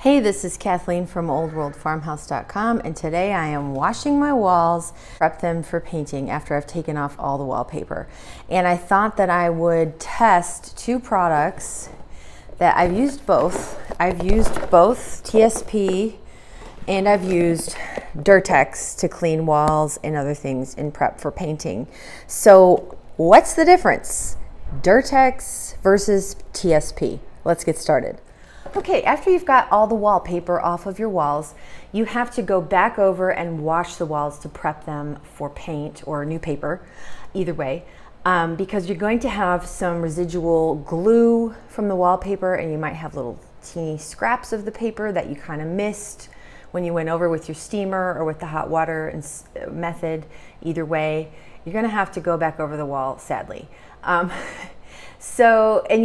Hey, this is Kathleen from oldworldfarmhouse.com, and today I am washing my walls, prep them for painting after I've taken off all the wallpaper. And I thought that I would test two products that I've used both. I've used both TSP and I've used Dirtex to clean walls and other things in prep for painting. So what's the difference? Dirtex versus TSP. Let's get started. Okay, after you've got all the wallpaper off of your walls, you have to go back over and wash the walls to prep them for paint or new paper, either way, because you're going to have some residual glue from the wallpaper, and you might have little teeny scraps of the paper that you kind of missed when you went over with your steamer or with the hot water method. Either way, you're going to have to go back over the wall, sadly. And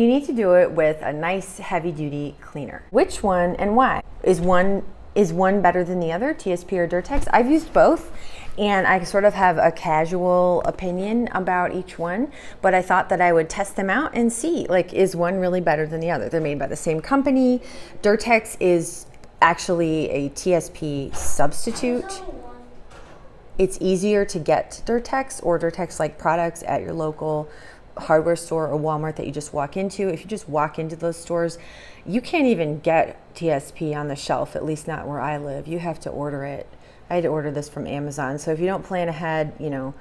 you need to do it with a nice heavy-duty cleaner. Which one and why? Is one better than the other, TSP or Dirtex? I've used both, and I sort of have a casual opinion about each one, but I thought that I would test them out and see, like, is one really better than the other? They're made by the same company. Dirtex is actually a TSP substitute. It's easier to get Dirtex or Dirtex-like products at your local hardware store or Walmart that you just walk into. If you just walk into those stores, you can't even get TSP on the shelf, at least not where I live. You have to order it. I had to order this from Amazon. So if you don't plan ahead, you're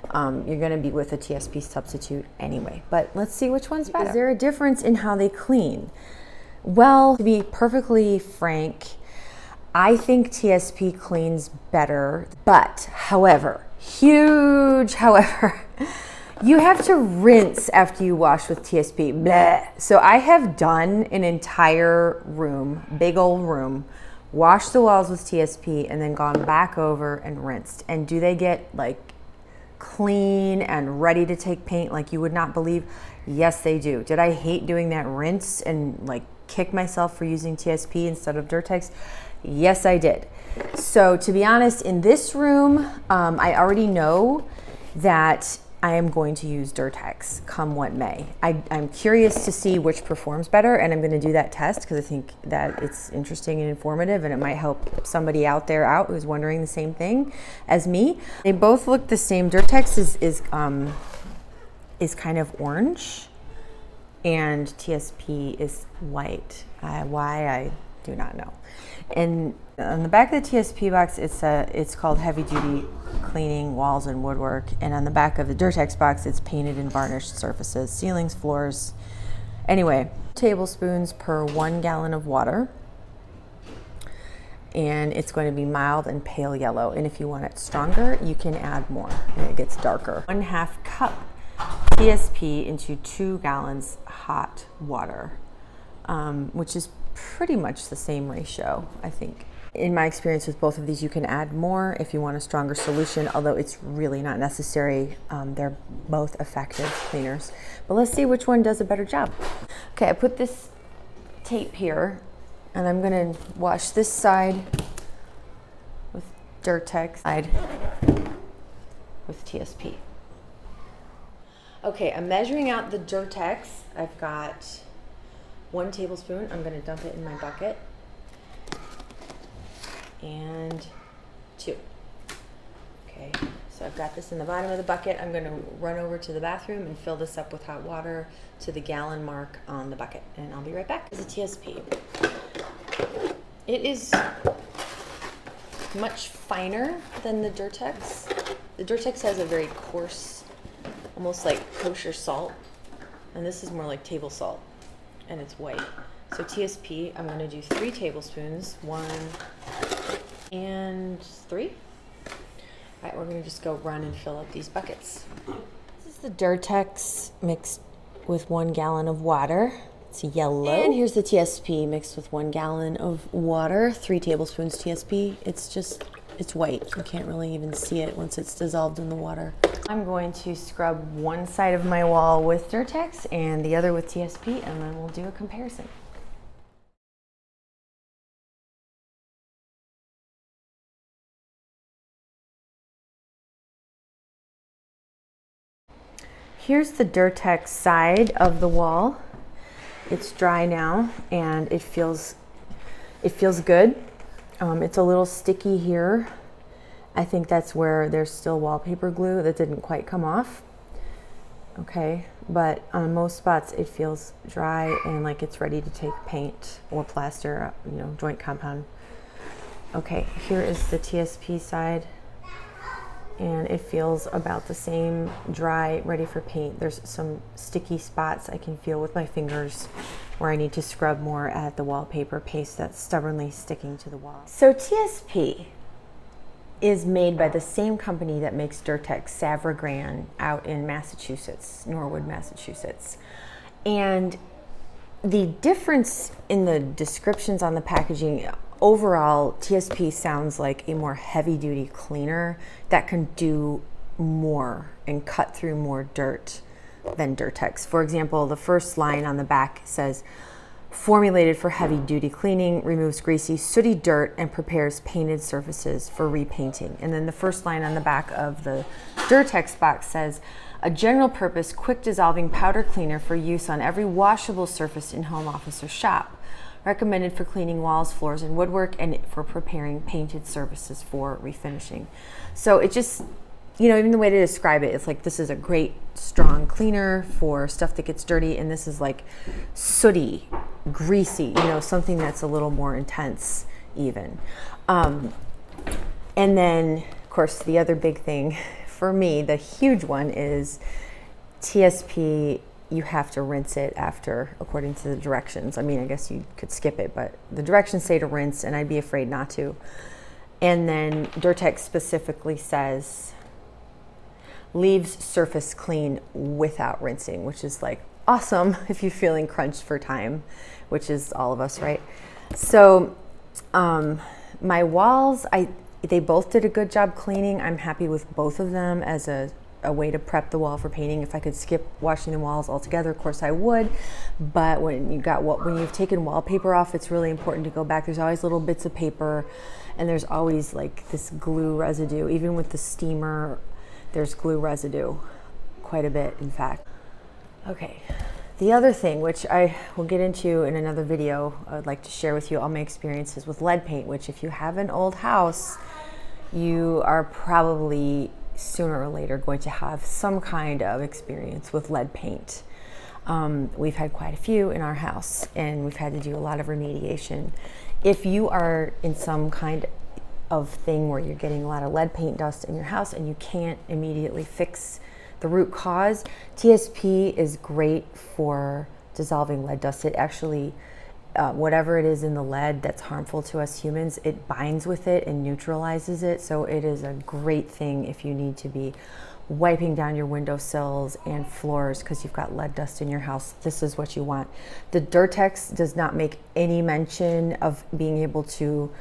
going to be with a TSP substitute anyway. But let's see which one's better. Is there a difference in how they clean? Well, to be perfectly frank, I think TSP cleans better, but huge however, you have to rinse after you wash with TSP. Bleh. So I have done an entire room, big old room, washed the walls with TSP and then gone back over and rinsed. And do they get like clean and ready to take paint like you would not believe? Yes, they do. Did I hate doing that rinse and like kick myself for using TSP instead of Dirtex? Yes, I did. So to be honest, in this room, I already know that I am going to use Dirtex come what may. I'm curious to see which performs better, and I'm going to do that test because I think that it's interesting and informative, and it might help somebody out there who's wondering the same thing as me. They both look the same. Dirtex is kind of orange, and TSP is white. Why, I do not know. And on the back of the TSP box, it's called Heavy Duty Cleaning Walls and Woodwork, and on the back of the Dirtex box, it's painted and varnished surfaces, ceilings, floors. Anyway, tablespoons per 1 gallon of water, and it's going to be mild and pale yellow. And if you want it stronger, you can add more, and it gets darker. 1/2 cup TSP into 2 gallons hot water, which is pretty much the same ratio, I think. In my experience with both of these, you can add more if you want a stronger solution, although it's really not necessary. They're both effective cleaners. But let's see which one does a better job. Okay, I put this tape here, and I'm gonna wash this side with Dirtex, side with TSP. Okay, I'm measuring out the Dirtex. I've got 1 tablespoon. I'm gonna dump it in my bucket. And 2. Okay, so I've got this in the bottom of the bucket. I'm gonna run over to the bathroom and fill this up with hot water to the gallon mark on the bucket, and I'll be right back. This is a TSP. It is much finer than the Dirtex. The Dirtex has a very coarse, almost like kosher salt, and this is more like table salt, and it's white. So TSP, I'm gonna do 3 tablespoons, 1 and 3. All right, we're gonna just go run and fill up these buckets. This is the Dirtex mixed with 1 gallon of water. It's yellow. And here's the TSP mixed with 1 gallon of water, 3 tablespoons TSP. It's white. You can't really even see it once it's dissolved in the water. I'm going to scrub one side of my wall with Dirtex and the other with TSP, and then we'll do a comparison. Here's the Dirtex side of the wall. It's dry now, and it feels It feels good. It's a little sticky here. I think that's where there's still wallpaper glue that didn't quite come off. Okay, but on most spots it feels dry and like it's ready to take paint or plaster, you know, joint compound. Okay, here is the TSP side, and it feels about the same, dry, ready for paint. There's some sticky spots I can feel with my fingers where I need to scrub more at the wallpaper paste that's stubbornly sticking to the wall. So TSP is made by the same company that makes Dirtex, Savra Gran, out in Massachusetts, Norwood, Massachusetts. And the difference in the descriptions on the packaging, overall, TSP sounds like a more heavy-duty cleaner that can do more and cut through more dirt than Dirtex. For example, the first line on the back says, formulated for heavy-duty cleaning, removes greasy, sooty dirt, and prepares painted surfaces for repainting. And then the first line on the back of the Dirtex box says, a general-purpose, quick-dissolving powder cleaner for use on every washable surface in home, office, or shop. Recommended for cleaning walls, floors, and woodwork, and for preparing painted surfaces for refinishing. So it just, you know, even the way to describe it, it's like this is a great, strong cleaner for stuff that gets dirty, and this is like sooty, greasy, you know, something that's a little more intense even. And then, of course, the other big thing for me, the huge one, is TSP, you have to rinse it after, according to the directions. I mean, I guess you could skip it, but the directions say to rinse, and I'd be afraid not to. And then Dirtex specifically says, leaves surface clean without rinsing, which is like awesome if you're feeling crunched for time, which is all of us, right? So my walls, they both did a good job cleaning. I'm happy with both of them as a way to prep the wall for painting. If I could skip washing the walls altogether, of course I would. But when you've taken wallpaper off, it's really important to go back. There's always little bits of paper, and there's always like this glue residue. Even with the steamer, there's glue residue, quite a bit, in fact. Okay, the other thing, which I will get into in another video, I would like to share with you all my experiences with lead paint, which if you have an old house, you are probably sooner or later going to have some kind of experience with lead paint. We've had quite a few in our house, and we've had to do a lot of remediation. If you are in some kind of thing where you're getting a lot of lead paint dust in your house and you can't immediately fix the root cause, TSP is great for dissolving lead dust. It actually, whatever it is in the lead that's harmful to us humans, it binds with it and neutralizes it. So it is a great thing if you need to be wiping down your windowsills and floors because you've got lead dust in your house. This is what you want. The Dirtex does not make any mention of being able to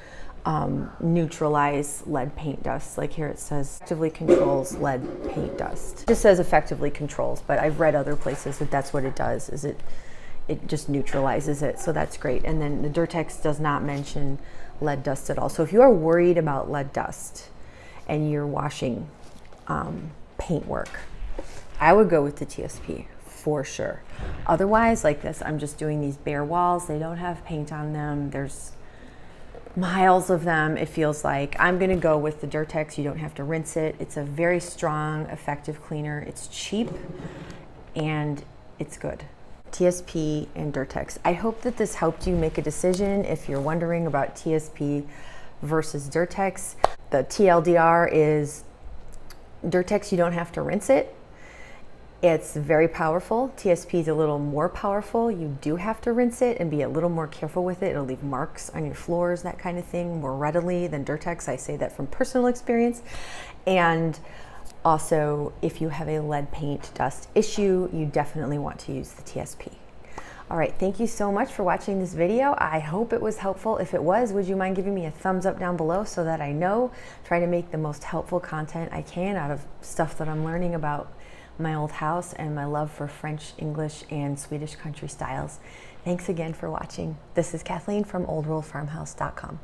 neutralize lead paint dust. Like here it says effectively controls lead paint dust. It just says effectively controls, but I've read other places that that's what it does, is it just neutralizes it, so that's great. And then the Dirtex does not mention lead dust at all. So if you are worried about lead dust and you're washing paint work, I would go with the TSP for sure. Otherwise, like this, I'm just doing these bare walls. They don't have paint on them. There's miles of them, it feels like. I'm gonna go with the Dirtex. You don't have to rinse it. It's a very strong, effective cleaner. It's cheap and it's good. TSP and Dirtex. I hope that this helped you make a decision if you're wondering about TSP versus Dirtex. The TLDR is Dirtex, you don't have to rinse it. It's very powerful. TSP is a little more powerful. You do have to rinse it and be a little more careful with it. It'll leave marks on your floors, that kind of thing, more readily than Dirtex. I say that from personal experience. And also, if you have a lead paint dust issue, you definitely want to use the TSP. All right, thank you so much for watching this video. I hope it was helpful. If it was, would you mind giving me a thumbs up down below so that I know? Try to make the most helpful content I can out of stuff that I'm learning about my old house and my love for French, English, and Swedish country styles. Thanks again for watching. This is Kathleen from oldworldfarmhouse.com.